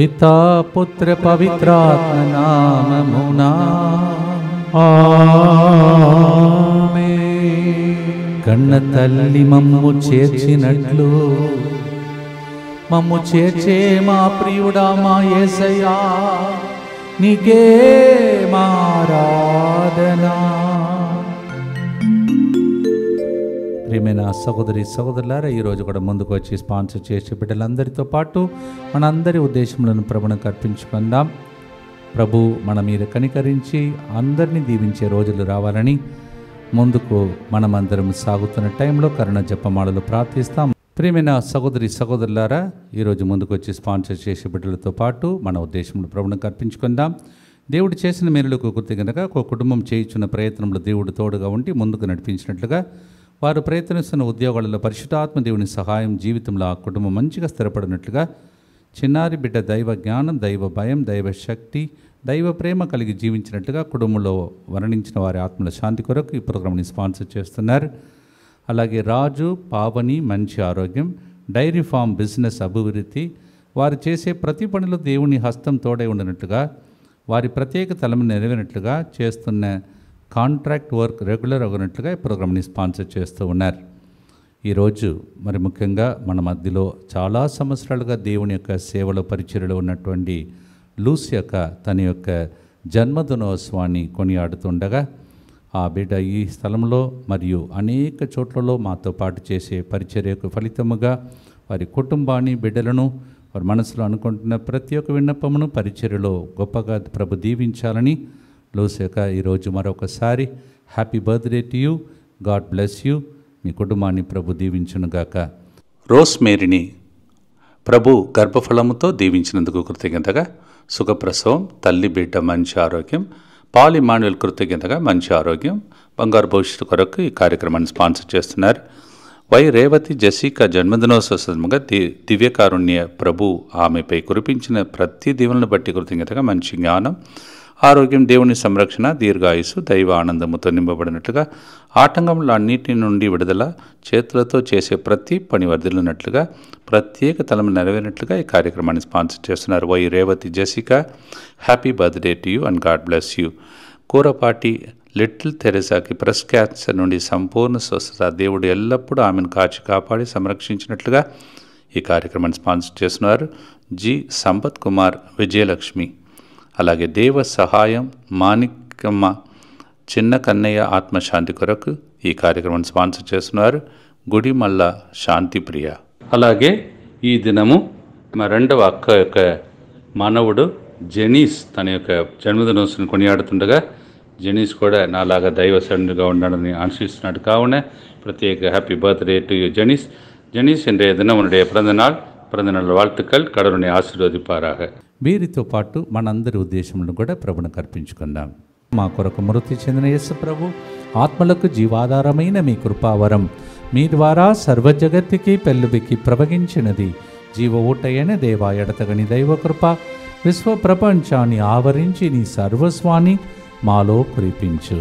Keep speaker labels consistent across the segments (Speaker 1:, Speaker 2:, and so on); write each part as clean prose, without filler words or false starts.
Speaker 1: పితా పుత్ర పవిత్రాత్మ నామమునా కన్న తల్లి మమ్ము చేర్చినట్లు మమ్ము చేర్చే మా ప్రియుడా మా యేసయ్యా, నీకే ఆరాధనా. ప్రియమైన సహోదరి సహోదరులారా, ఈరోజు కూడా ముందుకు వచ్చి స్పాన్సర్ చేసే బిడ్డలందరితో పాటు మనందరి ఉద్దేశములను ప్రభువుకు అర్పించుకుందాం. ప్రభు మన మీద కనికరించి అందరినీ దీవించే రోజులు రావాలని ముందుకు మనమందరం సాగుతున్న టైంలో కరుణ జపమాలలు ప్రార్థిస్తాం. ప్రియమైన సహోదరి సహోదరులారా, ఈరోజు ముందుకు వచ్చి స్పాన్సర్ చేసే బిడ్డలతో పాటు మన ఉద్దేశంలో ప్రభువుకు అర్పించుకుందాం. దేవుడు చేసిన మేలులకు కృతజ్ఞతగా ఒక కుటుంబం చేయించున్న ప్రయత్నంలో దేవుడు తోడుగా ఉండి ముందుకు నడిపించినట్లుగా వారు ప్రయత్నిస్తున్న ఉద్యోగాలలో పరిశుద్ధాత్మ దేవుని సహాయం జీవితంలో ఆ కుటుంబం మంచిగా స్థిరపడినట్లుగా చిన్నారి బిడ్డ దైవ జ్ఞానం, దైవ భయం, దైవ శక్తి, దైవ ప్రేమ కలిగి జీవించినట్లుగా కుటుంబంలో వర్ణించిన వారి ఆత్మల శాంతి కొరకు ఈ ప్రోగ్రాంని స్పాన్సర్ చేస్తున్నారు. అలాగే రాజు, పావని మంచి ఆరోగ్యం, డైరీ ఫామ్ బిజినెస్ అభివృద్ధి, వారు చేసే ప్రతి పనిలో దేవుని హస్తం తోడై ఉండినట్లుగా వారి ప్రత్యేక తలము నెరవేరినట్లుగా చేస్తున్న కాంట్రాక్ట్ వర్క్ రెగ్యులర్ అవునట్లుగా ఈ ప్రోగ్రామ్ని స్పాన్సర్ చేస్తూ ఉన్నారు. ఈరోజు మరి ముఖ్యంగా మన మధ్యలో చాలా సంవత్సరాలుగా దేవుని యొక్క సేవలో పరిచర్యలో ఉన్నటువంటి లూసి యొక్క తన యొక్క జన్మదినోత్సవాన్ని కొనియాడుతుండగా ఆ బిడ్డ ఈ స్థలంలో మరియు అనేక చోట్లలో మాతో పాటు చేసే పరిచర్యకు ఫలితముగా వారి కుటుంబాన్ని, బిడ్డలను, వారి మనసులో అనుకుంటున్న ప్రతి ఒక్క విన్నపమును పరిచర్యలో గొప్పగా ప్రభు దీవించాలని లూసేక ఈరోజు మరొకసారి happy birthday to you, God bless you, మీ కుటుంబాన్ని ప్రభు దీవించునుగాక. రోస్ మేరీని ప్రభు గర్భఫలముతో దీవించినందుకు కృతజ్ఞతగా, సుఖప్రసవం, తల్లి బిడ్డ మంచి ఆరోగ్యం, పాల్ ఇమ్మాన్యుయల్ కృతజ్ఞతగా మంచి ఆరోగ్యం, బంగారు భవిష్యత్తు కొరకు ఈ కార్యక్రమాన్ని స్పాన్సర్ చేస్తున్నారు. వై రేవతి జెసికా జన్మదినోత్సవ సందర్భంగా దివ్యకారుణ్య ప్రభు ఆమెపై కురిపించిన ప్రతి దీవెనలను బట్టి కృతజ్ఞతగా మంచి జ్ఞానం, ఆరోగ్యం, దేవుని సంరక్షణ, దీర్ఘాయుసు, దైవ ఆనందముతో నింపబడినట్లుగా, ఆటంకముల అన్నిటి నుండి విడుదల, చేతులతో చేసే ప్రతి పని వర్ధిల్లినట్లుగా, ప్రత్యేక తలము నెరవేరినట్లుగా ఈ కార్యక్రమాన్ని స్పాన్సర్ చేస్తున్నారు. Y Revathi Jessica, happy birthday to you and God bless you. Kurapati little తెరెసాకి బ్రెస్ట్ క్యాన్సర్ నుండి సంపూర్ణ స్వస్థత, దేవుడు ఎల్లప్పుడూ ఆమెను కాపాడి సంరక్షించినట్లుగా ఈ కార్యక్రమాన్ని స్పాన్సర్ చేస్తున్నారు. జి సంపత్ కుమార్, విజయలక్ష్మి, అలాగే దేవ సహాయం, మాణిక్యమ్మ, చిన్న కన్నయ్య ఆత్మశాంతి కొరకు ఈ కార్యక్రమాన్ని స్పాన్సర్ చేస్తున్నారు. గుడిమల్ల శాంతిప్రియ. అలాగే ఈ దినము మా రెండవ అక్క యొక్క మనవుడు జెనీస్ తన యొక్క జన్మదినోత్సవం కొనియాడుతుండగా, జెనీస్ కూడా నాలాగా దైవ సన్నిధిగా ఉండాలని ఆశిస్తున్నాడు. కావున ప్రత్యేక హ్యాపీ బర్త్డే టు యూ జెనీస్. ஜெனீஸ் இன்றைய தினம் உன்னுடைய பிறந்தநாள் வாழ்த்துக்கள், கடவுளை ஆசீர்வதிப்பாராக. వీరితో పాటు మనందరి ఉద్దేశములను కూడా ప్రభువుకు అర్పించుకుందాం. మా కొరకు మృతి చెందిన యేసు ప్రభు ఆత్మలకు జీవాధారమైన మీ కృపావరం మీ ద్వారా సర్వజగత్తుకి పెళ్ళుబికి ప్రవగించినది. జీవ ఊటైన దేవా, ఎడతగని దైవ కృప విశ్వ ప్రపంచాన్ని ఆవరించి నీ సర్వస్వాన్ని మాలో కురిపించు.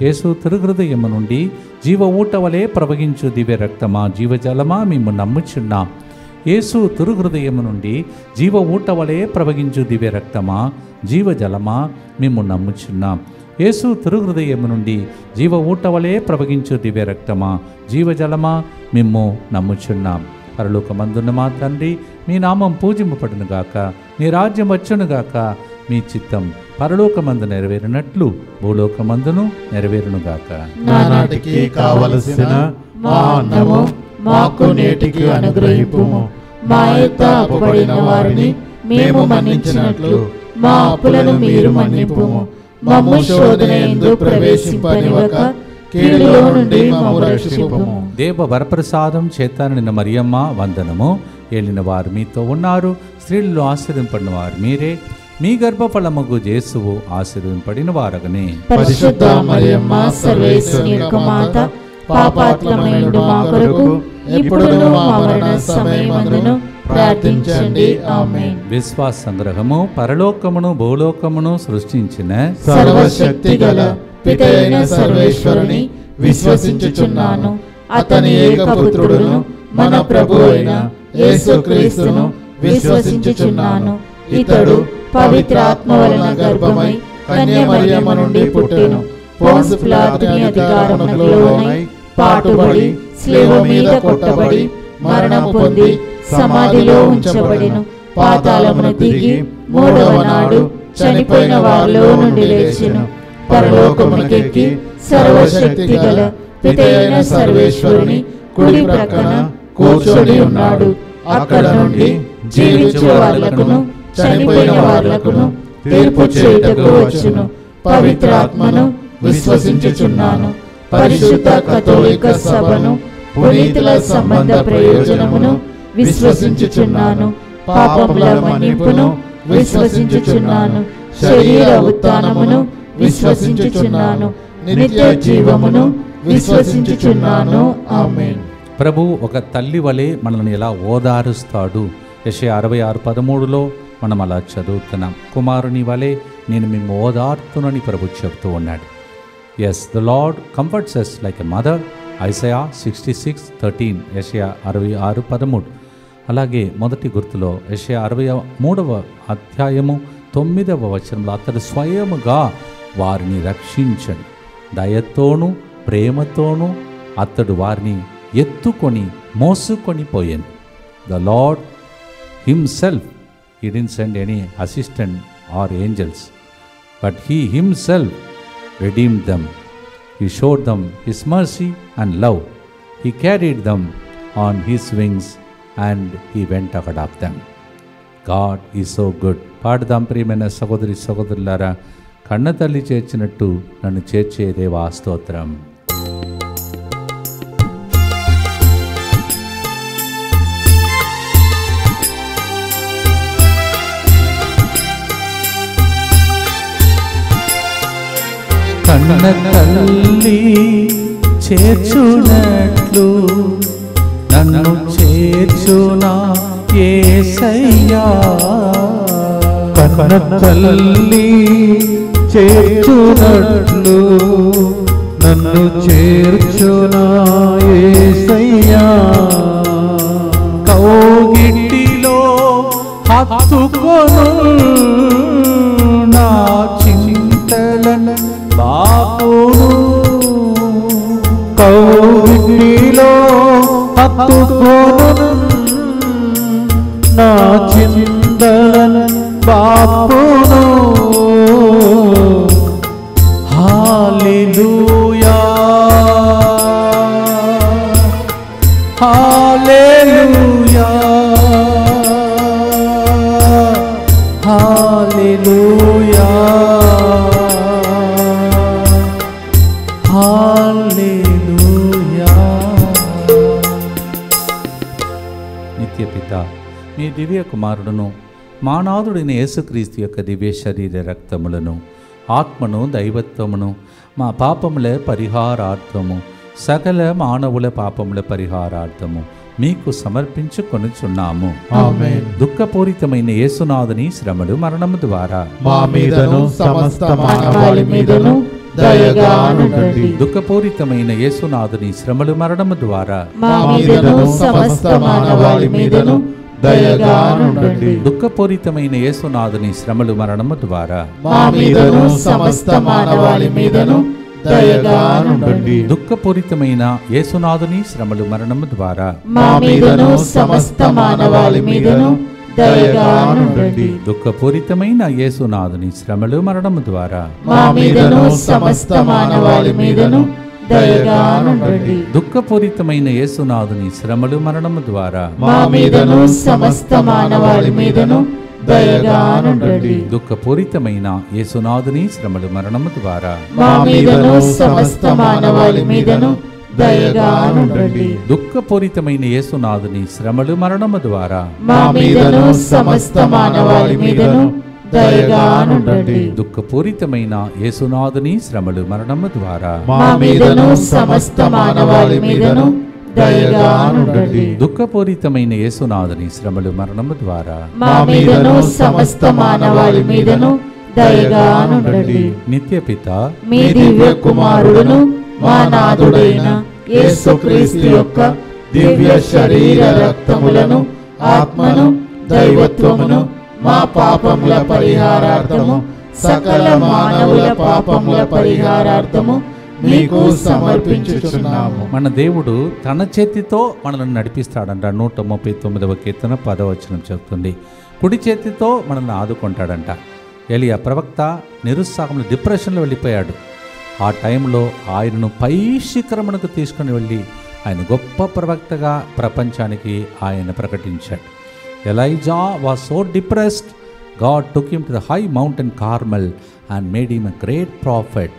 Speaker 1: యేసు తిరుహృదయము నుండి జీవ ఊట వలె ప్రవహించు దివ్య రక్తమా, జీవజలమా మేము నమ్ముచున్నాం. యేసు తిరుహృదయము నుండి జీవ ఊట వలె ప్రవహించు దివ్య రక్తమా, జీవజలమా మేము నమ్ముచున్నాం. యేసు తిరుహృదయము నుండి జీవ ఊట వలె ప్రవహించు దివ్య రక్తమా, జీవజలమా మేము నమ్ముచున్నాం. పరలోకమందున్న మా తండ్రి, మీ నామం పూజింపబడునుగాక, మీ రాజ్యం వచ్చునుగాక, మీ చిత్తం పరలోకమందు నెరవేరినట్లు భూలోకమందును నెరవేరునుగాక.
Speaker 2: నానాటికి కావలసిన మా అన్నము మాకు నేటికి అనుగ్రహింపుము. మా యొక్క అప్పుబడిన వారిని మేము మన్నించినట్లు మా అప్పులను మీరు మన్నింపుము. మమ్ము శోధన యందు ప్రవేశింపనివ్వక కీడులో నుండి మమ్ము రక్షింపుము.
Speaker 1: దేవ వరప్రసాదం చేతనిన మరియమ్మ వందనము. ఏలిన వారు మీతో ఉన్నారు, స్త్రీలలో ఆశీర్వదింపడిన వారు మీరే. మీ గర్భఫలమగు యేసువు ఆశీర్వదింపడిన వారగనే.
Speaker 2: పరిశుద్ధ మరియమ్మ సర్వేశ్వరుని యొక్క మాత, పాపాత్ములైన మా కొరకు ఇప్పుడును మా మరణ సమయమందును ప్రార్థించండి. ఆమేన్.
Speaker 1: విశ్వాస సంగ్రహము. పరలోకమును భూలోకమును సృష్టించిన
Speaker 2: సర్వశక్తిగల పితైన సర్వేశ్వరుని విశ్వసించుచున్నాను. అతని ఏకపుత్రుడును మన ప్రభు అయిన యేసుక్రీస్తును విశ్వసించుచున్నాను. ఇతడు పవిత్రాత్మ వలన గర్భమై కన్యమరియమ్మ నుండి పుట్టెను. పోన్సు పిలాతుని అధికారమునకు లోనై పాటుబడి శిలువ మీద కొట్టబడి మరణము పొంది సమాధిలో ఉంచబడెను. పాతాళమును దిగి మూడవ నాడు చనిపోయిన వారిలో నుండి లేచెను. పరలోకమునకెక్కి సర్వశక్తి గల పితయైన సర్వేశ్వరుని కుడి ప్రక్కన కూర్చొని ఉన్నాడు. అక్కడ నుండి జీవించు వారులకును చనిపోయిన వారులకును తీర్పు చేయుటకు వచ్చును. పవిత్రాత్మను విశ్వసించుచున్నాను. పరిశుద్ధ కథోలిక సభను, పునీతుల సంబంధ ప్రయోజనమును విశ్వసించుచున్నాను. పాపముల మన్నింపును విశ్వసించుచున్నాను. శరీర ఉత్థానమును విశ్వసించుచున్నాను. నిత్య జీవమును విశ్వసించుచున్నాను. ఆమేన్.
Speaker 1: ప్రభు ఒక తల్లి వలె మనల్ని ఎలా ఓదారుస్తాడు. యెషయా 66:13లో మనం అలా చదువుతున్నాం. కుమారుని వలె నేను మేము ఓదార్తునని ప్రభు చెప్తూ ఉన్నాడు. Yes, the Lord comforts us like a mother. Isaiah 66:13, యెషయా 66:13. అలాగే మొదటి గుర్తులో యెషయా 63:9 అతడు స్వయముగా వారిని రక్షించను. దయతోనూ ప్రేమతోనూ అతడు వారిని ఎత్తుకొని మోసుకొని పోయాను. The lord himself, he didn't send any assistant or angels, but he himself redeemed them. He showed them his mercy and love. He carried them on his wings and he went ahead of them. God is so good. పాడదాం ప్రియమైన సహోదరి సహోదరులారా, కన్న తల్లి చేర్చినట్టు నన్ను చేర్చే దేవా స్తోత్రం. కన్న తల్లి చేర్చునట్లు నన్ను చేర్చునా యేసయ్యా.
Speaker 3: కన్న తల్లి చేర్చునట్లు నన్ను చేర్చునా యేసయ్యా.
Speaker 1: కౌగిటిలో హత్తుకొను నా చింతలను బాపును.
Speaker 3: కౌగిటిలో హత్తుకొను నా చింతలను బాపును.
Speaker 1: హల్లెలూయా హల్లెలూయా హల్లెలూయా హల్లెలూయా. నిత్య పిత, మీ దివ్య కుమారుడును మానాథుడైన యేసుక్రీస్తు యొక్క దివ్య శరీర రక్తములను, ఆత్మను, దైవత్వమును మా పాపముల పరిహారార్థము, సకల మానవుల పాపముల పరిహారార్థము మీకు సమర్పించుకొనుచున్నాము.
Speaker 3: ఆమేన్.
Speaker 1: దుఃఖపూరితమైన యేసునాథుని శ్రమలు మరణము ద్వారా
Speaker 2: మా మీదను సమస్త మానవాళి మీదను దయగా నుండండి.
Speaker 1: దుఃఖపూరితమైన యేసునాథుని శ్రమలు మరణము ద్వారా
Speaker 2: మా మీదను సమస్త మానవాళి మీదను దయగా నుండండి.
Speaker 1: దుఃఖపూరితమైన యేసునాథుని శ్రమలు మరణము ద్వారా
Speaker 2: మా మీదను సమస్త మానవాళి మీదను దయగా నుండండి.
Speaker 1: దుఃఖపూరితమైన యేసునాథుని శ్రమలు మరణము ద్వారా
Speaker 2: మా మీదను సమస్త మానవాళి మీదను దయగా నుండండి.
Speaker 1: దుఃఖపూరితమైన యేసునాథుని శ్రమలు మరణము ద్వారా
Speaker 2: మా మీదను సమస్త మానవాళి మీదను దయగా నుండండి.
Speaker 1: దుఃఖపూరితమైన యేసునాథుని శ్రమలు మరణము ద్వారా
Speaker 2: మా మీదను సమస్త మానవాళి మీదను దయగా నుండండి.
Speaker 1: దుఃఖపూరితమైన యేసునాథుని శ్రమలు మరణము ద్వారా
Speaker 2: మా మీదను సమస్త మానవాళి మీదను దయగా నుండండి.
Speaker 1: దుఃఖపూరితమైన యేసునాథుని శ్రమలు మరణము ద్వారా
Speaker 2: మా మీదను సమస్త మానవాళి మీదను దయగా నుండండి.
Speaker 1: దుఃఖపూరితమైన యేసునాథుని శ్రమలు మరణము ద్వారా
Speaker 2: మా మీదను సమస్త మానవాళి మీదను దయగా నుండండి.
Speaker 1: దుఃఖపూరితమైన యేసునాథుని శ్రమలు మరణము ద్వారా
Speaker 2: మా మీదను సమస్త మానవాళి మీదను దయగా నుండండి.
Speaker 1: నిత్య పిత,
Speaker 2: మీ దివ్య కుమారుడును మా నాథుడైన యేసుక్రీస్తు యొక్క దివ్య శరీర రక్తములను, ఆత్మను, దైవత్వమును మా పాపముల పరిహారార్థము సకల మానవుల పాపముల పరిహారార్థము మీకు సమర్పించుచున్నాము.
Speaker 1: మన దేవుడు తన చేతితో మనల్ని నడిపిస్తాడంట. 139వ కీర్తన 10వ వచనం చెప్తుంది. కుడి చేతితో మనల్ని ఆదుకుంటాడంట. ఎలియా ప్రవక్త నిరుత్సాహంలో డిప్రెషన్లో వెళ్ళిపోయాడు. ఆ టైంలో ఆయనను పై శిఖరమునకు తీసుకుని వెళ్ళి ఆయన గొప్ప ప్రవక్తగా ప్రపంచానికి ఆయన ప్రకటించాడు. Elijah was so depressed, God took him to the high mountain Carmel and made him a great prophet.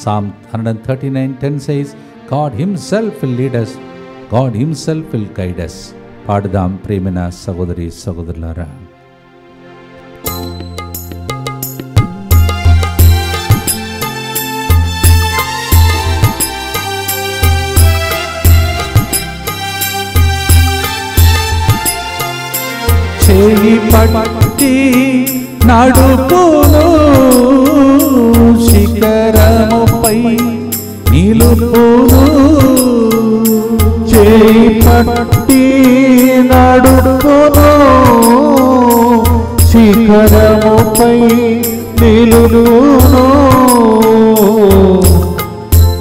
Speaker 1: Psalm 139:10 says, God himself will lead us, God himself will guide us. పాడుదాం ప్రేమైన సహోదరి సహోదరులారా. చేయి పట్టి నడుపును శిఖరముపై నిలుపును.
Speaker 3: చేయి పట్టి నడుపును శిఖరముపై నిలుపును.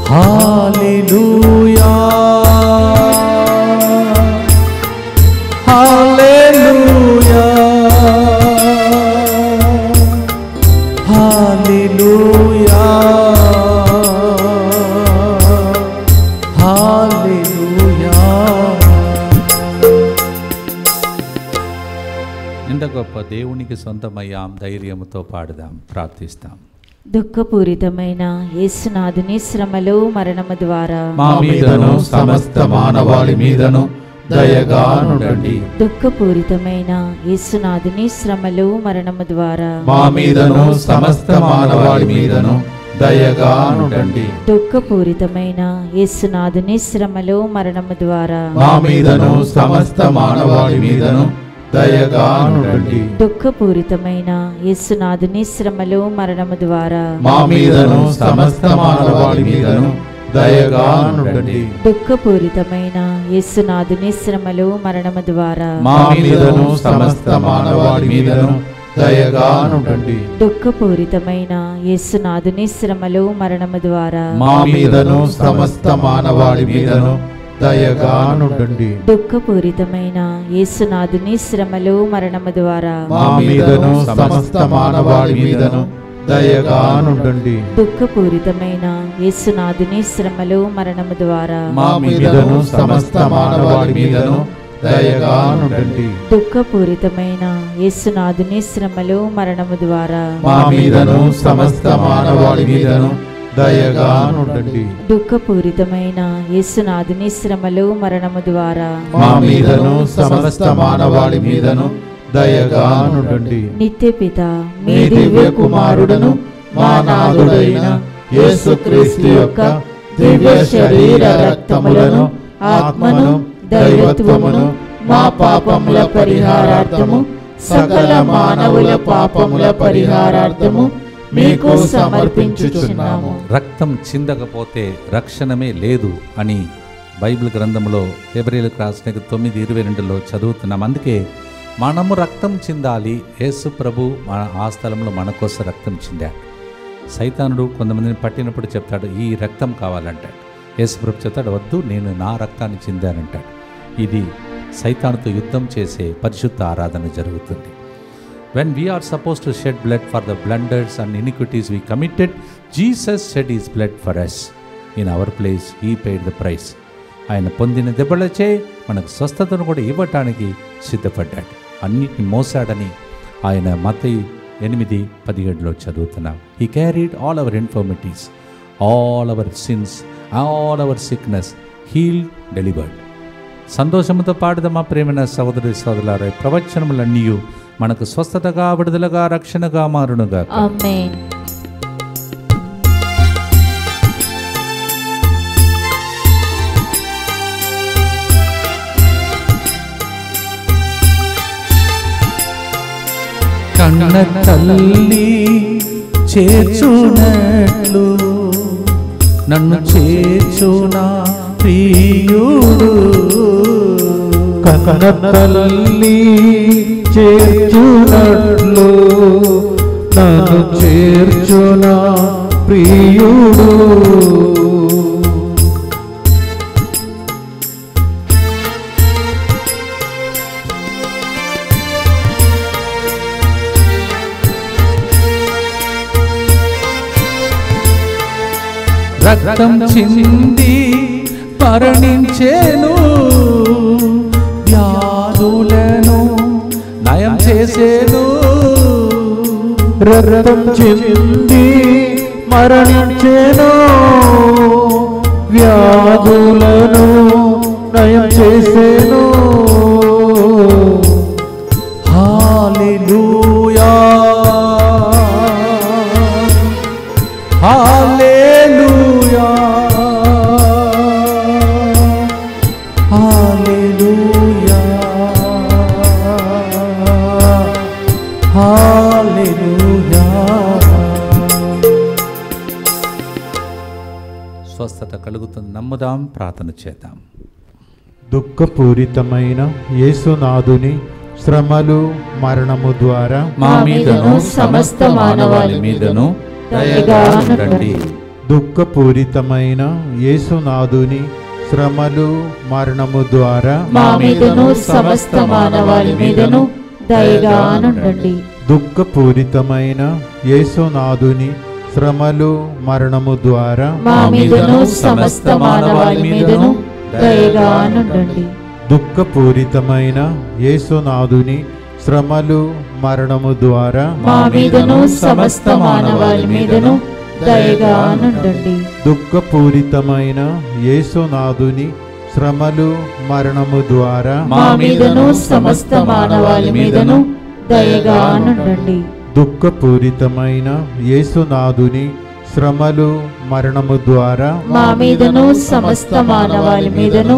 Speaker 1: హల్లెలూయా హల్లెలూయా హల్లెలూయా హల్లెలూయా. ఎంత గొప్ప దేవునికి సొంతమయ్యాం. ధైర్యముతో పాడుదాం, ప్రార్థిస్తాం.
Speaker 4: దుఃఖపూరితమైన యేసునాథుని శ్రమలు మరణము ద్వారా
Speaker 2: మా మీదను సమస్త మానవాళి మీదను దయగా నుండండి.
Speaker 4: దుఃఖపూరితమైన యేసునాథుని శ్రమలు మరణము ద్వారా
Speaker 2: మా మీదను సమస్త మానవాళి మీదను దయగా నుండండి.
Speaker 4: దుఃఖపూరితమైన యేసునాథుని శ్రమలు మరణము ద్వారా
Speaker 2: మా మీదను సమస్త మానవాళి మీదను దయగా నుండండి.
Speaker 4: దుఃఖపూరితమైన యేసునాథుని శ్రమలు మరణము ద్వారా
Speaker 2: మా మీదను సమస్త మానవాళి మీదను దయగా నుండండి.
Speaker 4: దుఃఖపూరితమైన యేసునాథుని శ్రమలు మరణము ద్వారా
Speaker 2: మా మీదను సమస్త మానవాళి మీదను దయగా నుండండి.
Speaker 4: దుఃఖపూరితమైన యేసునాథుని శ్రమలు మరణము ద్వారా
Speaker 2: మా మీదను సమస్త మానవాళి మీదను దయగా నుండండి.
Speaker 4: దుఃఖపూరితమైన యేసునాథుని శ్రమలు మరణము ద్వారా
Speaker 2: మా మీదను సమస్త మానవాళి మీదను దయగా నుండండి.
Speaker 4: దుఃఖపూరితమైన యేసునాథుని శ్రమలు మరణము ద్వారా
Speaker 2: మా మీదను సమస్త మానవాళి మీదను దయగా నుండండి.
Speaker 4: దుఃఖపూరితమైన యేసునాథుని శ్రమలు మరణము ద్వారా
Speaker 2: మా మీదను సమస్త మానవాళి మీదను దయగా నుండండి.
Speaker 4: దుఃఖపూరితమైన యేసునాథుని శ్రమలు మరణము ద్వారా
Speaker 2: మా మీదను సమస్త మానవాళి మీదను దయగా నుండండి.
Speaker 4: నిత్యపిత
Speaker 2: మీ దివ్య కుమారుడను మా నాథుడైన యేసుక్రీస్తు యొక్క దివ్య శరీర రక్తములను ఆత్మను దైవత్వమును మా పాపముల పరిహారార్థము సకల మానవుల పాపముల పరిహారార్థము మీకు సమర్పించుచున్నాము.
Speaker 1: రక్తం చిందకపోతే రక్షణమే లేదు అని బైబిల్ గ్రంథంలో హెబ్రీయులకు రాసిన 9:22లో చదువుతున్నాం. అందుకే మనము రక్తం చిందాలి. యేసు ప్రభు ఆ స్థలంలో మన కోసం రక్తం చిందాడు. సైతానుడు కొంతమందిని పట్టినప్పుడు చెప్తాడు, ఈ రక్తం కావాలంటాడు. యేసు ప్రభు చెప్తాడు, వద్దు, నేను నా రక్తాన్ని చిందానంటాడు. ఇది సైతానుతో యుద్ధం చేసే పరిశుద్ధ ఆరాధన జరుగుతుంది. When we are supposed to shed blood for the blunders and iniquities we committed, Jesus shed his blood for us. In our place, he paid the price. ఆయన పొందిన దెబ్బలచే మనకు స్వస్థతను కూడా ఇవ్వటానికి సిద్ధపడ్డాడు. అన్నిటిని మోసాడని ఆయన మత్తయి 8:17లో చదువుతున్నాం. He carried all our infirmities, all our sins, all our sickness, healed, delivered. సంతోషంతో పాడుదమా ప్రేమైన సహోదరి సహోదరులారా. ప్రవచనములన్నీ మనకు స్వస్థతగా, విడుదలగా, రక్షణగా మారునుగా.
Speaker 4: ఆమేన్.
Speaker 1: కన్న తల్లి చేర్చునట్లు నన్ను చేర్చునా ప్రియుడు,
Speaker 3: కన్న తల్లి చేర్చునట్లు నన్ను చేర్చున ప్రియుడు.
Speaker 1: రక్తం చింది మరణించేను, వ్యాధులను నయం చేసేను.
Speaker 3: రక్తం చింది మరణించేను, వ్యాధులను నయం చేసేను.
Speaker 1: హల్లెలూయా హల్లెలూయా హల్లెలూయా హల్లెలూయా. స్వస్థత కలుగుతుంది, నమ్ముదాం, ప్రార్థన చేద్దాం.
Speaker 3: దుఃఖపూరితమైన యేసునాథుని శ్రమలు మరణము ద్వారా
Speaker 1: మా మీదను సమస్త మానవాళి మీదను దయగా ఉండండి.
Speaker 3: దుఃఖపూరితమైన యేసునాథుని శ్రమలు మరణము ద్వారా
Speaker 4: మా మీదను సమస్త మానవాళి మీదను దయగా ఉండండి.
Speaker 3: దుఃఖపూరితమైన యేసునాథుని శ్రమలు మరణము ద్వారా
Speaker 4: మా మీదను సమస్త మానవాళి మీదను దయగా ఉండండి.
Speaker 3: దుఃఖపూరితమైన యేసునాథుని శ్రమలు మరణము ద్వారా
Speaker 4: మా మీదను సమస్త మానవాళి మీదను దయగా ఉండండి.
Speaker 3: దుఃఖపూరితమైన యేసునాథుని శ్రమలు మరణము ద్వారా
Speaker 4: మా మీదను సమస్త మానవాళి మీదను దయగా ఉండండి.
Speaker 3: దుఃఖపూరితమైన యేసునాథుని శ్రమలు మరణము ద్వారా
Speaker 4: మా మీదను సమస్త మానవాళి మీదను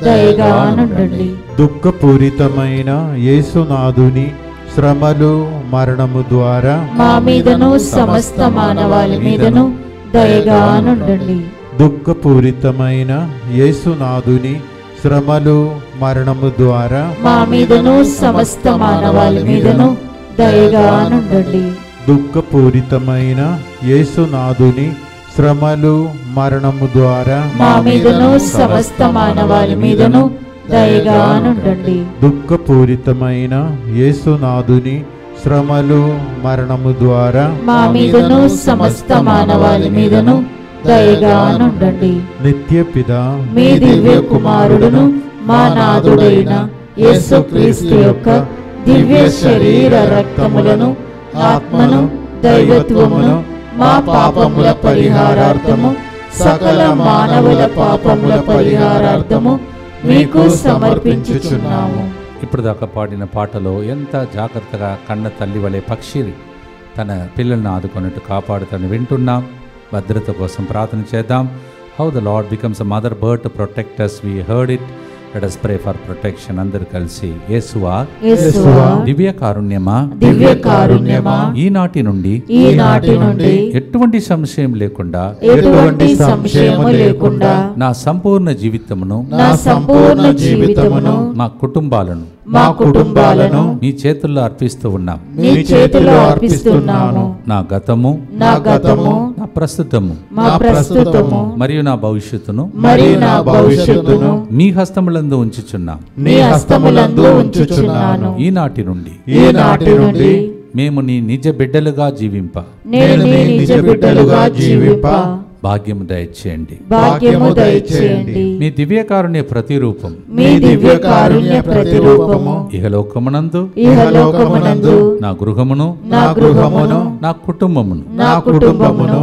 Speaker 4: దయగా ఉండండి.
Speaker 3: దుఃఖపూరితమైన యేసునాథుని శ్రమలు మరణము ద్వారా
Speaker 4: మా మీదను సమస్త మానవాళి మీదను దయగా ఉండండి.
Speaker 3: దుఃఖపూరితమైన యేసునాథుని శ్రమలు మరణము ద్వారా
Speaker 4: మా మీదను సమస్త మానవాళి మీదను దయగా ఉండండి.
Speaker 3: దుఃఖపూరితమైన యేసునాథుని శ్రమలు మరణము ద్వారా
Speaker 4: మా మీదను సమస్త మానవాళి మీదను దయగా ఉండండి.
Speaker 3: దుఃఖపూరితమైన యేసునాథుని శ్రమలు మరణము ద్వారా
Speaker 4: మా మీదను సమస్త మానవాళి మీదను దయగా ఉండండి.
Speaker 3: నిత్యపిత
Speaker 4: మీ దివ్య కుమారుడును మా నాథుడైన యేసుక్రీస్తు యొక్క దివ్య శరీర రక్తములను, ఆత్మను, దైవత్వమును మా పాపముల పరిహారార్థము, సకల మానవుల పాపముల పరిహారార్థము మీకు సమర్పించుచున్నాము.
Speaker 1: ఇప్పుడు దాకా పాడిన పాటలో ఎంత జాగ్రత్తగా కన్న తల్లి వలె పక్షి తన పిల్లల్ని ఆదుకున్నట్టు కాపాడుతని వింటున్నాం. భద్రత కోసం ప్రార్థన చేద్దాం. How the lord becomes a mother bird to protect us, we heard it. Let us pray for protection. అందరూ కలిసి యేసువా
Speaker 4: యేసువా
Speaker 1: దివ్య కారుణ్యమా
Speaker 4: దివ్య కారుణ్యమా
Speaker 1: ఈనాటి నుండి
Speaker 4: ఈనాటి నుండి
Speaker 1: ఎటువంటి సంశయం లేకుండా
Speaker 4: ఎటువంటి సంశయము లేకుండా
Speaker 1: నా సంపూర్ణ జీవితమును
Speaker 4: నా సంపూర్ణ జీవితమును
Speaker 1: మా కుటుంబాలను
Speaker 4: మా కుటుంబాలను
Speaker 1: మీ చేతుల్లో అర్పిస్తూ ఉన్నాం.
Speaker 4: మీ చేతిలో అర్పిస్తున్నాము.
Speaker 1: నా గతము
Speaker 4: నా గతము
Speaker 1: నా ప్రస్తుతము
Speaker 4: మా ప్రస్తుతము
Speaker 1: మరియు నా భవిష్యత్తును
Speaker 4: మరియు నా భవిష్యత్తును
Speaker 1: మీ హస్తములందు ఉంచుచున్నాం.
Speaker 4: నీ హస్తములందు ఉంచుచున్నాను.
Speaker 1: ఈనాటి నుండి
Speaker 4: ఈనాటి నుండి
Speaker 1: మేము నీ నిజ బిడ్డలుగా జీవింప
Speaker 4: నేను నీ నిజ బిడ్డలుగా జీవింప
Speaker 1: భాగ్యము దయచేయండి.
Speaker 4: భాగ్యము దయచేయండి.
Speaker 1: మీ దివ్యకారుణ్య ప్రతిరూపం
Speaker 4: మీ దివ్య కారుణ్య ప్రతిరూపము
Speaker 1: ఇహలోకమునందు
Speaker 4: ఇహలోకమునందు
Speaker 1: నా గృహమును
Speaker 4: నా గృహమును
Speaker 1: నా కుటుంబమును
Speaker 4: నా కుటుంబమును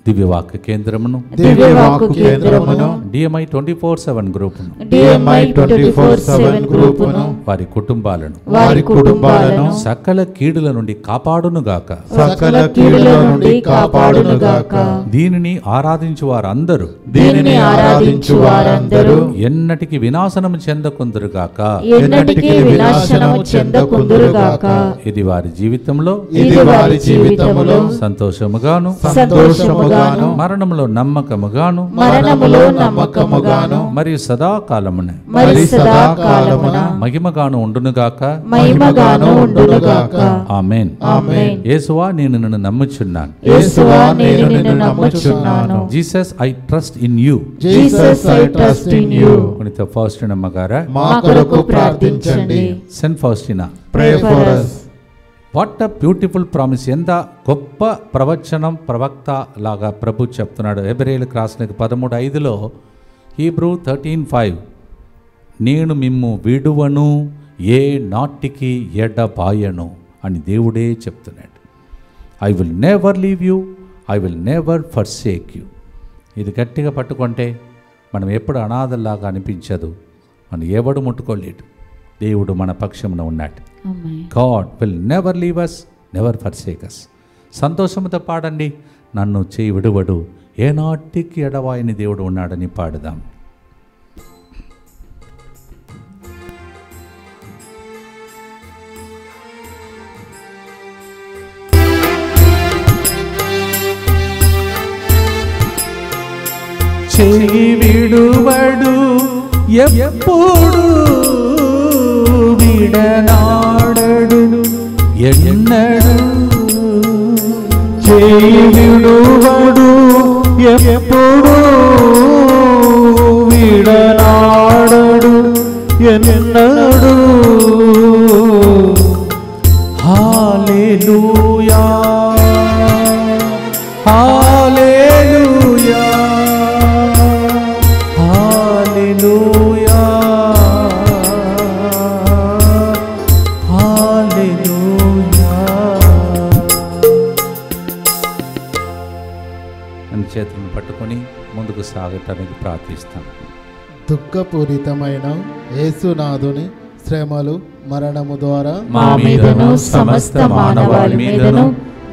Speaker 1: దివ్యవాక్య కేంద్రమును
Speaker 4: దివ్యవాక్కు కేంద్రమును
Speaker 1: డిఎంఐ 24/7 గ్రూపును
Speaker 4: డిఎంఐ 24/7 గ్రూపును
Speaker 1: వారి కుటుంబాలను
Speaker 4: వారి కుటుంబాలను
Speaker 1: సకల కీడుల నుండి కాపాడునుగాక.
Speaker 4: సకల కీడుల నుండి కాపాడునుగాక.
Speaker 1: దీనిని ఆరాధించు వారందరూ
Speaker 4: దీనిని ఆరాధించు వారందరూ
Speaker 1: ఎన్నటికి వినాశనము చెందకుందురుగాక.
Speaker 4: ఎన్నటికీ వినాశనము చెందకుందురుగాక.
Speaker 1: ఇది వారి జీవితంలో
Speaker 4: ఇది వారి జీవితములో
Speaker 1: సంతోషముగాను
Speaker 4: సంతోషముగాను నమ్మకముగాను
Speaker 1: మరణములో నమ్మకముగాను
Speaker 4: మరణములో నమ్మకముగాను
Speaker 1: మరియు సదాకాలమున
Speaker 4: మరి సదాకాలమున
Speaker 1: మహిమగాను ఉండునుగాక.
Speaker 4: మహిమగాను ఉండునుగాక.
Speaker 1: ఆమేన్.
Speaker 4: ఆమేన్.
Speaker 1: యేసువా నేను నిన్ను నమ్ముచున్నాను.
Speaker 4: యేసువా నేను నిన్ను నమ్ముచున్నాను.
Speaker 1: Jesus I trust in you.
Speaker 4: Jesus I trust in you.
Speaker 1: పునీత ఫౌస్టినా అమ్మగారా,
Speaker 2: మా కొరకు ప్రార్థించండి.
Speaker 1: Saint Faustina,
Speaker 2: pray for us.
Speaker 1: What a beautiful promise. ఎంత గొప్ప ప్రవచనం ప్రవక్త లాగా ప్రభు చెప్తున్నాడు. హెబ్రేయులకు రాసిన 13:5 హీబ్రూ 13:5 నేను మిమ్ము విడువను ఏ నాటికి ఎడబాయను అని దేవుడే చెప్తున్నాడు. I will never leave you, I will never forsake you. ఇది గట్టిగా పట్టుకుంటే మనం ఎప్పుడు అనాథల్లాగా అనిపించదు. మనం ఎవడు ముట్టుకోలేడు. దేవుడు మన పక్షమున ఉన్నాడు. God will never leave us, never forsake us. సంతోషంతో పాడండి. నన్ను చేయి విడువడు, ఏనాటికి ఎడవాయని దేవుడు ఉన్నాడని పాడుదాం. చేయి విడువడు ఎప్పుడు విడనాడడు ఎన్నడు.
Speaker 3: చేయి విడువడు ఎప్పుడు విడనాడడు ఎన్నడు.
Speaker 1: హల్లెలూయా హల్లెలూయా హల్లెలూయా హల్లెలూయా. అని చేతులను పట్టుకొని ముందుకు సాగటానికి ప్రార్థిస్తాం.
Speaker 2: దుఃఖపూరితమైన యేసునాథుని శ్రమలు మరణము ద్వారా
Speaker 4: మా మీదను సమస్త మానవాళి మీదను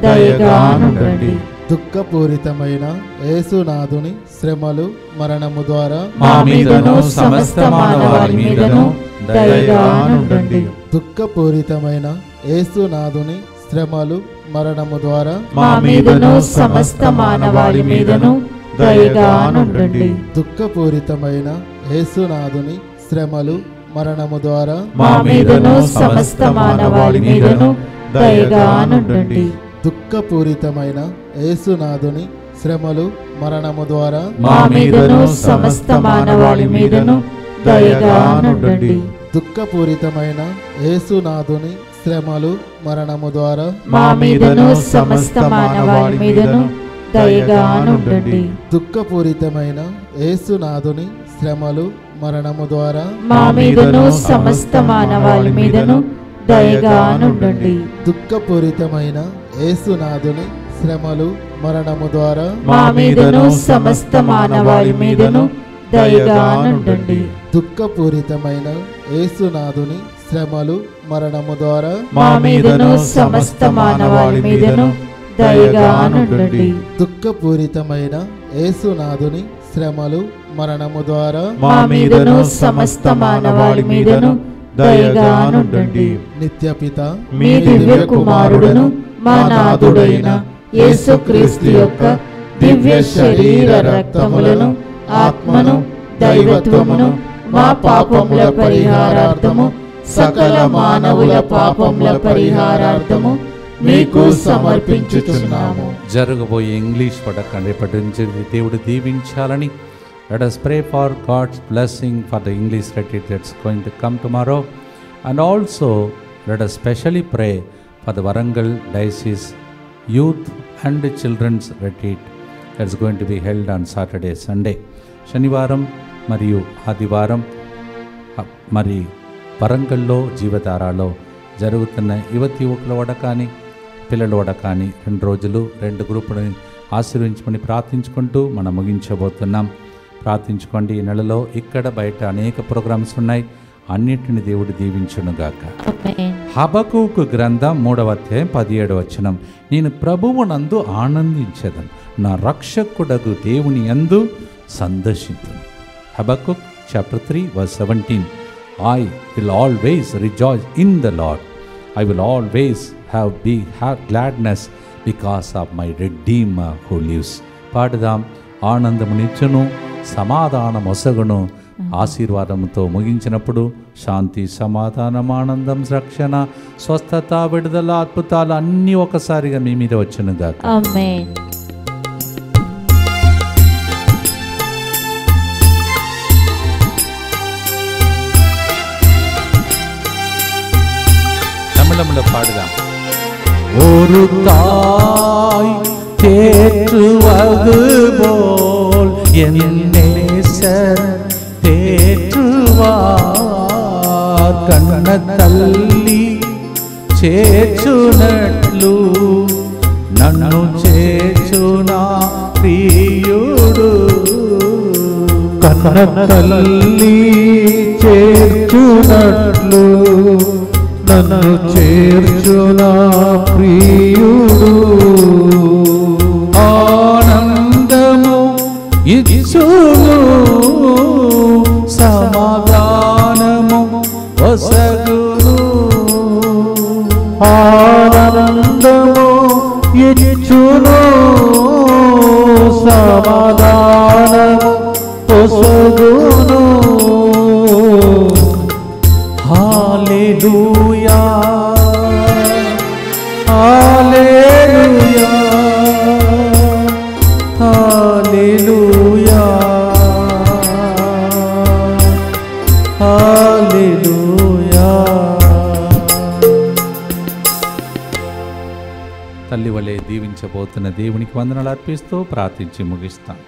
Speaker 4: దయగా నుండండి.
Speaker 2: దుఃఖపూరితమైన యేసునాథుని శ్రమలు మరణము ద్వారా
Speaker 1: మా మీదను సమస్త మానవాళి మీదను దయగా నుండండి.
Speaker 2: దుఃఖపూరితమైన యేసునాథుని శ్రమలు మరణము ద్వారా
Speaker 4: మా మీదను సమస్త మానవాళి మీదను దయగా నుండండి.
Speaker 2: దుఃఖపూరితమైన యేసునాథుని శ్రమలు మరణము ద్వారా
Speaker 4: మా మీదను సమస్త మానవాళి మీదను దయగా నుండండి.
Speaker 2: దుఃఖపూరితమైన యేసునాథుని శ్రమలు మరణము ద్వారా
Speaker 4: మా మీదను సమస్త మానవాళి మీదను దయగా నుండండి.
Speaker 2: దుఃఖపూరితమైన యేసునాథుని శ్రమలు మరణము ద్వారా
Speaker 4: మా మీదను సమస్త మానవాళి మీదను దయగా నుండండి.
Speaker 2: దుఃఖపూరితమైన యేసునాథుని శ్రమలు మరణము ద్వారా
Speaker 4: మా మీదను సమస్త మానవాళి మీదను దయగా నుండండి.
Speaker 2: దుఃఖపూరితమైన యేసునాథుని శ్రమలు మరణము ద్వారా
Speaker 4: మా మీదను సమస్త మానవాళి మీదను దయగా నుండండి.
Speaker 2: దుఃఖపూరితమైన యేసునాథుని శ్రమలు మరణము ద్వారా
Speaker 4: మా మీదను సమస్త మానవాళి మీదను దయగా నుండండి.
Speaker 2: దుఃఖపూరితమైన యేసునాథుని శ్రమలు మరణము ద్వారా
Speaker 4: మా మీదను సమస్త మానవాళి మీదను దయగా నుండండి.
Speaker 2: నిత్యపిత
Speaker 4: మీ దివ్య కుమారుడును మా నాథుడైన యేసుక్రీస్తు యొక్క దివ్య శరీర రక్తములను ఆత్మను దైవత్వమును మా పాపముల పరిహారార్థము సకల మానవుల పాపముల పరిహారార్థము మీకు సమర్పించుచున్నాము.
Speaker 1: జరగబోయే ఇంగ్లీష్ పడకండి రేపటి నుంచి దేవుడు దీవించాలని. Let us pray for God's blessing for the English retreat that's going to come tomorrow. And also let us specially pray for the Varangal Diocese Youth and Children's Retreat that's going to be held on Saturday, Sunday. శనివారం మరియు ఆదివారం మరి వరంగల్లో జీవధారాలో జరుగుతున్న యువతి యువకుల వడ కానీ పిల్లల వడ కానీ 2 రోజులు 2 గ్రూపులని ఆశీర్వించమని ప్రార్థించుకుంటూ మనం ముగించబోతున్నాం. ప్రార్థించుకోండి. ఈ నెలలో ఇక్కడ బయట అనేక ప్రోగ్రామ్స్ ఉన్నాయి. అన్నిటిని దేవుడు దీవించునుగాక. హబక్కూకు గ్రంథం 3:17 నేను ప్రభువునందు ఆనందించెదను, నా రక్షకుడగు దేవుని యందు సందర్శింతును. హబక్కూక్ chapter 3:17 I will always rejoice in the Lord. I will always have gladness because of my Redeemer who lives. పాడుదాం. ఆనందమునిచ్చును, సమాధానమొసగును. ఆశీర్వాదంతో ముగించినప్పుడు శాంతి, సమాధానం, ఆనందం, రక్షణ, స్వస్థత, విడుదల, అద్భుతాలు అన్నీ ఒకసారిగా మీ మీద వచ్చునుగాక.
Speaker 4: ఆమేన్.
Speaker 1: తమిళంలో పాడుదాం. ஒரு தாய் தேற்றுவது போல் என் நேசர் தேற்றுவார். కన్న తల్లి చేర్చునట్లు నన్ను చేర్చునా ప్రియుడు.
Speaker 3: కన్న తల్లి చేర్చునట్లు నన్ను చేర్చునా ప్రియుడు.
Speaker 1: ఆనందము ఇచ్చును, సమాధానము వసగును.
Speaker 3: ఆనందము ఇచ్చును, సమాధానము వసగును.
Speaker 1: హల్లెలూయా, హల్లెలూయా, హల్లెలూయా, హల్లెలూయా. తల్లి వలె దీవించబోతున్న దేవునికి వందనాలు అర్పిస్తూ ప్రార్థించి ముగిస్తాం.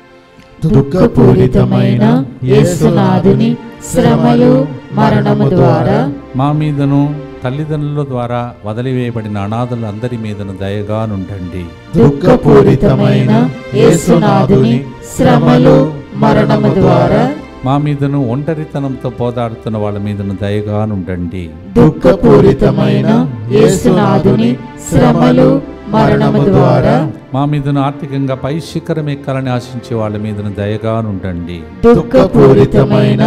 Speaker 4: దుఃఖపూరితమైన యేసునాథుని శ్రమలు, మరణము ద్వారా
Speaker 1: మా మీదను తల్లిదండ్రుల ద్వారా వదిలివేయబడిన అనాథులు అందరి మీదను దయగా నుండండి.
Speaker 4: దుఃఖపూరితమైన యేసునాథుని శ్రమలు, మరణము ద్వారా
Speaker 1: మా మీదను ఒంటరితనంతో పోరాడుతున్న వాళ్ళ మీదను దయగా నుండండి.
Speaker 4: దుఃఖపూరితమైన యేసునాథుని శ్రమలు, మరణము ద్వారా
Speaker 1: మా మీదను ఆర్థికంగా పై శిఖరం ఎక్కాలని ఆశించే వాళ్ళ మీదను దయగా నుండండి.
Speaker 4: దుఃఖపూరితమైన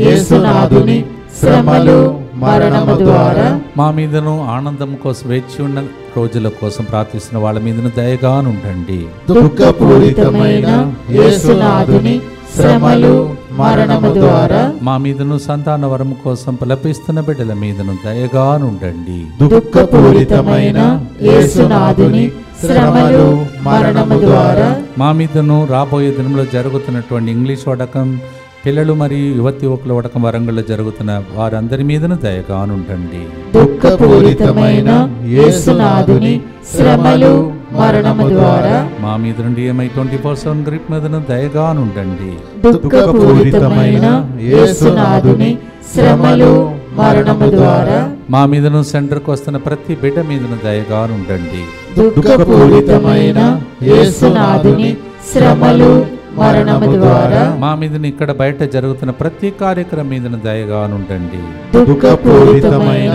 Speaker 4: యేసునాథుని శ్రమలు, మరణము ద్వారా
Speaker 1: మా మీదను ఆనందం కోసం వేచి ఉన్న రోజుల కోసం ప్రార్థిస్తున్న వాళ్ళ మీదను దయగా నుండండి.
Speaker 4: దుఃఖపూరితమైన యేసునాథుని శ్రమలు, మరణము ద్వారా
Speaker 1: మా మీదను సంతాన వరం కోసం పిలపిస్తున్న బిడ్డల మీదను దయగా నుండండి.
Speaker 4: దుఃఖపూరితమైన యేసునాథుని శ్రమలు, మరణము ద్వారా
Speaker 1: మా మీదను రాబోయే దినంలో జరుగుతున్నటువంటి ఇంగ్లీష్ వడకం, పిల్లలు మరియు యువతి యువకుల వడకం వరంగల్లో జరుగుతున్న వారందరి మీదను దయగా నుండండి.
Speaker 4: దుఃఖపూరితమైన యేసునాథుని శ్రమలు, మరణము ద్వారా
Speaker 1: మా మీద నుండి ఏమై 24/7 గ్రిప్ మీదను దయగా నుండండి.
Speaker 4: దుఃఖపూరితమైన యేసునాథుని శ్రమలు, మరణము ద్వారా
Speaker 1: మా మీదను సెంటర్కి వస్తున్న ప్రతి బిడ్డ మీదను దయగా నుండండి.
Speaker 4: దుఃఖపూరితమైన యేసునాథుని శ్రమలు, మరణము ద్వారా
Speaker 1: మా మీదను ఇక్కడ బయట జరుగుతున్న ప్రతి కార్యక్రమం మీదను దయగా నుండండి.
Speaker 4: దుఃఖపూరితమైన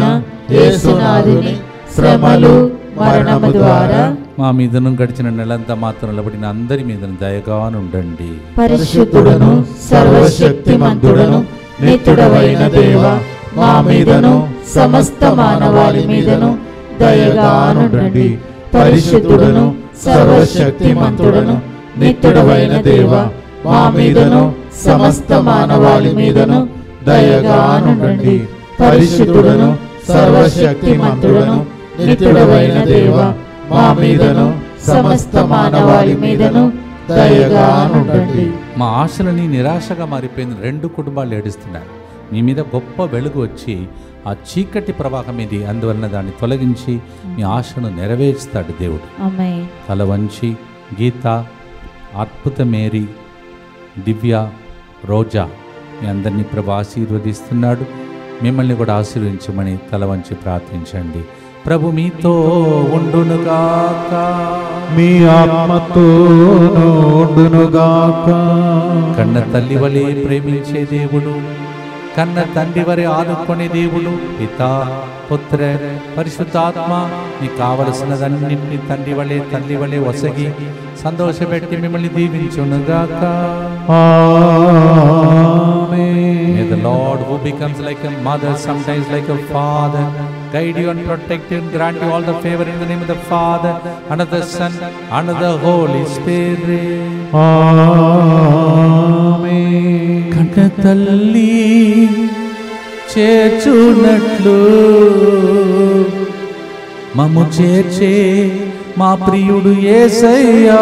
Speaker 4: యేసునాథుని శ్రమలు, మరణము ద్వారా
Speaker 1: మా మీదను గడిచిన నెలంతా మాత్రం నిలబడిన అందరి మీదను దయగా నుండండి.
Speaker 4: పరిశుద్ధుడను సర్వశక్తిమంతుడను నిత్యుడవైన దేవ, మా మీదను సమస్త మానవాళి మీదను దయగా నుండండి. పరిశుద్ధుడను సర్వశక్తిమంతుడను నిత్యుడవైన దేవ, మా మీదను సమస్త మానవాళి మీదను దయగా నుండండి. పరిశుద్ధుడను సర్వశక్తిమంతుడను నిత్యుడవైన దేవ, మా మీదను సమస్త మానవాళి మీదను దయగా నుండండి.
Speaker 1: మా ఆశలని నిరాశగా మారిపోయిన 2 కుటుంబాలు ఏడుస్తున్నారు. మీ మీద గొప్ప వెలుగు వచ్చి ఆ చీకటి ప్రవాహం ఇది, అందువలన దాన్ని తొలగించి మీ ఆశను నెరవేర్స్తాడు దేవుడు.
Speaker 4: ఆమేన్.
Speaker 1: తల వంచి గీత, అద్భుత మేరీ, దివ్య, రోజా మీ అందరినీ ప్రభు ఆశీర్వదిస్తున్నాడు. మిమ్మల్ని కూడా ఆశీర్వదించమని తల వంచి ప్రార్థించండి. ప్రభు మీతో ఉండునుగాక,
Speaker 3: మీ ఆత్మతో ఉండునుగాక.
Speaker 1: కన్న తల్లి వలె ప్రేమించే దేవుడు, కన్న తండ్రి వరే ఆదుకునే దేవుడు, పితా, పుత్ర, పరిశుద్ధాత్మ మీకు కావలసినదన్నింటినీ తండ్రి వలె తల్లి వలె ఒసగి సంతోషపెట్టి మిమ్మల్ని దీవించునుగాక.
Speaker 3: ఆమేన్.
Speaker 1: May the Lord who becomes like a mother, sometimes like a father, guide you and protect you and grant you all the favor in the name of the Father and of the Son and of the Holy Spirit.
Speaker 3: ఆమేన్.
Speaker 1: కన్న తల్లి చేర్చునట్లు మమ్ము చేర్చే మా ప్రియుడు యేసయ్యా,